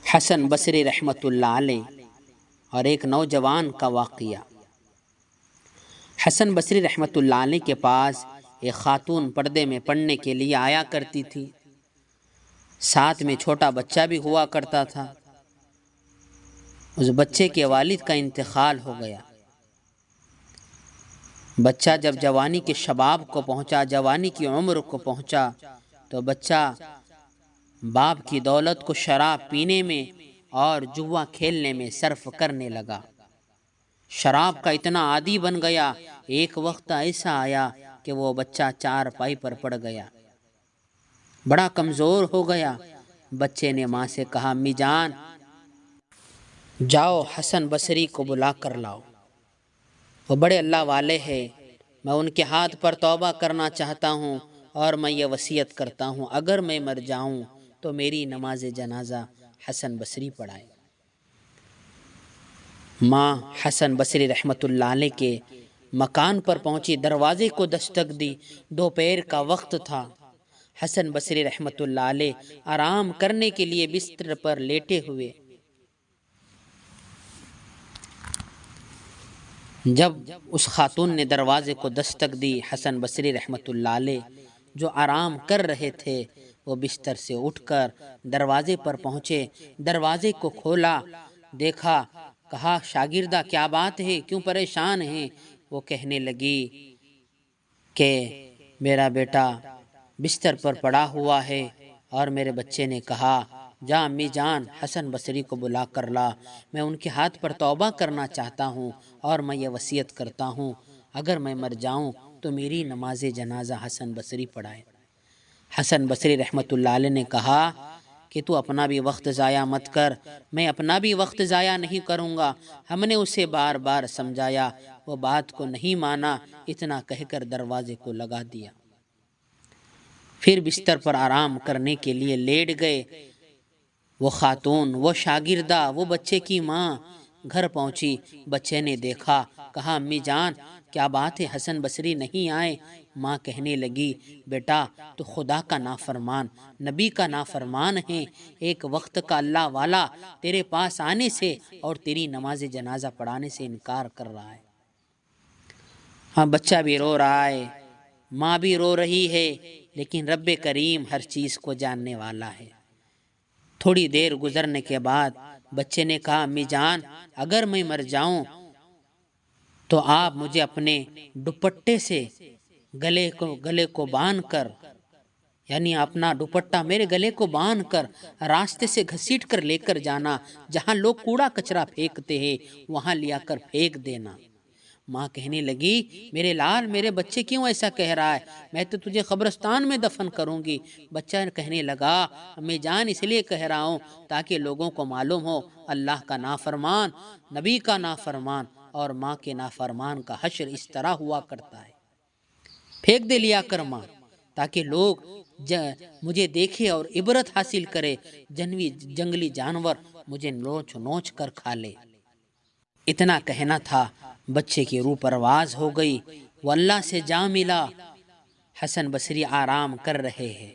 حسن بصری رحمۃ اللہ علیہ اور ایک نوجوان کا واقعہ۔ حسن بصری رحمۃ اللہ علیہ کے پاس ایک خاتون پردے میں پڑھنے کے لیے آیا کرتی تھی، ساتھ میں چھوٹا بچہ بھی ہوا کرتا تھا۔ اس بچے کے والد کا انتقال ہو گیا۔ بچہ جب جوانی کے شباب کو پہنچا، جوانی کی عمر کو پہنچا، تو بچہ باپ کی دولت کو شراب پینے میں اور جوا کھیلنے میں صرف کرنے لگا۔ شراب کا اتنا عادی بن گیا، ایک وقت ایسا آیا کہ وہ بچہ چارپائی پر پڑ گیا، بڑا کمزور ہو گیا۔ بچے نے ماں سے کہا، امی جان جاؤ حسن بصری کو بلا کر لاؤ، وہ بڑے اللہ والے ہیں، میں ان کے ہاتھ پر توبہ کرنا چاہتا ہوں اور میں یہ وصیت کرتا ہوں اگر میں مر جاؤں تو میری نماز جنازہ حسن بصری پڑھائے۔ ماں حسن بصری رحمۃ اللہ علیہ کے مکان پر پہنچی، دروازے کو دستک دی۔ دوپہر کا وقت تھا۔ حسن بصری رحمۃ اللہ علیہ آرام کرنے کے لیے بستر پر لیٹے ہوئے۔ جب اس خاتون نے دروازے کو دستک دی، حسن بصری رحمۃ اللہ علیہ جو آرام کر رہے تھے وہ بستر سے اٹھ کر دروازے پر پہنچے، دروازے کو کھولا، دیکھا، کہا، شاگردہ کیا بات ہے، کیوں پریشان ہیں؟ وہ کہنے لگی کہ میرا بیٹا بستر پر پڑا ہوا ہے اور میرے بچے نے کہا، جا امی جان حسن بصری کو بلا کر لا، میں ان کے ہاتھ پر توبہ کرنا چاہتا ہوں اور میں یہ وصیت کرتا ہوں اگر میں مر جاؤں تو میری نماز جنازہ حسن بصری پڑھائے۔ حسن بصری رحمۃ اللہ علیہ نے کہا کہ تو اپنا بھی وقت ضائع مت کر، میں اپنا بھی وقت ضائع نہیں کروں گا۔ ہم نے اسے بار بار سمجھایا، وہ بات کو نہیں مانا، اتنا کہہ کر دروازے کو لگا دیا۔ پھر بستر پر آرام کرنے کے لیے لیٹ گئے۔ وہ خاتون، وہ شاگردہ، وہ بچے کی ماں گھر پہنچی۔ بچے نے دیکھا، کہا، امی جان کیا بات ہے، حسن بصری نہیں آئے؟ ماں کہنے لگی، بیٹا تو خدا کا نافرمان، نبی کا نافرمان ہے، ایک وقت کا اللہ والا تیرے پاس آنے سے اور تیری نماز جنازہ پڑھانے سے انکار کر رہا ہے۔ ہاں، بچہ بھی رو رہا ہے، ماں بھی رو رہی ہے، لیکن رب کریم ہر چیز کو جاننے والا ہے۔ تھوڑی دیر گزرنے کے بعد بچے نے کہا، امی جان اگر میں مر جاؤں تو آپ مجھے اپنے دوپٹے سے گلے کو باندھ کر، یعنی اپنا دوپٹہ میرے گلے کو باندھ کر راستے سے گھسیٹ کر لے کر جانا، جہاں لوگ کوڑا کچرا پھینکتے ہیں وہاں لیا کر پھینک دینا۔ ماں کہنے لگی، میرے لال میرے بچے کیوں ایسا کہہ رہا ہے، میں تو تجھے قبرستان میں دفن کروں گی۔ بچہ کہنے لگا، امی جان اس لیے کہہ رہا ہوں تاکہ لوگوں کو معلوم ہو اللہ کا نافرمان، نبی کا نافرمان اور ماں کے نافرمان کا حشر اس طرح ہوا کرتا ہے۔ پھینک دے لیا کر ماں، تاکہ لوگ مجھے دیکھے اور عبرت حاصل کرے، جنگلی جانور مجھے نوچ نوچ کر کھا لے۔ اتنا کہنا تھا، بچے کی روح پرواز ہو گئی، وہ اللہ سے جا ملا۔ حسن بصری آرام کر رہے ہیں،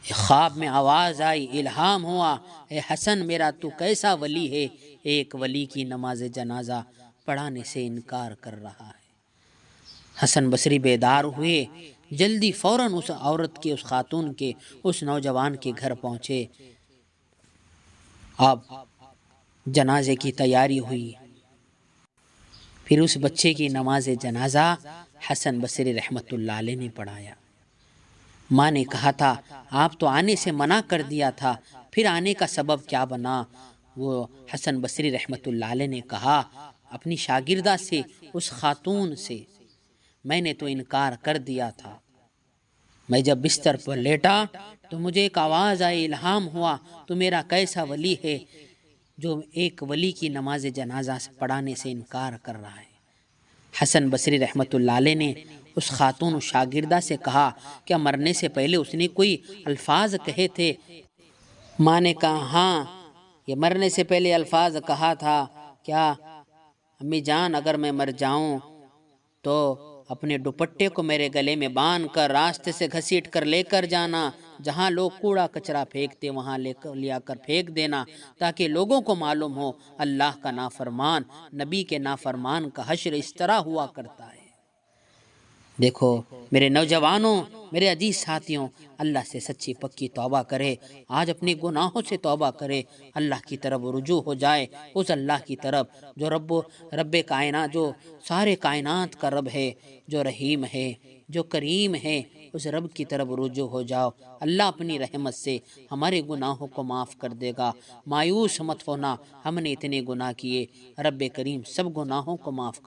خواب میں آواز آئی، الہام ہوا، اے حسن میرا تو کیسا ولی ہے، ایک ولی کی نماز جنازہ پڑھانے سے انکار کر رہا ہے۔ حسن بصری بیدار ہوئے، جلدی فوراً اس عورت کے، اس خاتون کے، اس نوجوان کے گھر پہنچے۔ اب جنازے کی تیاری ہوئی، پھر اس بچے کی نماز جنازہ حسن بصری رحمۃ اللہ علیہ نے پڑھایا۔ ماں نے کہا تھا، آپ تو آنے سے منع کر دیا تھا، پھر آنے کا سبب کیا بنا؟ وہ حسن بصری رحمۃ اللہ علیہ نے کہا اپنی شاگردہ سے، اس خاتون سے، میں نے تو انکار کر دیا تھا۔ میں جب بستر پر لیٹا تو مجھے ایک آواز آئی، الہام ہوا، تو میرا کیسا ولی ہے جو ایک ولی کی نماز جنازہ سے پڑھانے سے انکار کر رہا ہے۔ حسن بصری رحمۃ اللہ علیہ نے اس خاتون شاگردہ سے کہا، کیا مرنے سے پہلے اس نے کوئی الفاظ کہے تھے؟ ماں نے کہا، ہاں یہ مرنے سے پہلے الفاظ کہا تھا۔ کیا؟ امی جان اگر میں مر جاؤں تو اپنے دوپٹے کو میرے گلے میں باندھ کر راستے سے گھسیٹ کر لے کر جانا، جہاں لوگ کوڑا کچرا پھینکتے وہاں لیا کر پھینک دینا، تاکہ لوگوں کو معلوم ہو اللہ کا نافرمان نبی کے نافرمان کا حشر اس طرح ہوا کرتا ہے۔ دیکھو میرے نوجوانوں، میرے عزیز ساتھیوں، اللہ سے سچی پکی توبہ کرے، آج اپنے گناہوں سے توبہ کرے، اللہ کی طرف رجوع ہو جائے، اس اللہ کی طرف جو رب کائنات، جو سارے کائنات کا رب ہے، جو رحیم ہے، جو کریم ہے، اس رب کی طرف رجوع ہو جاؤ۔ اللہ اپنی رحمت سے ہمارے گناہوں کو معاف کر دے گا۔ مایوس مت ہونا، ہم نے اتنے گناہ کیے، رب کریم سب گناہوں کو معاف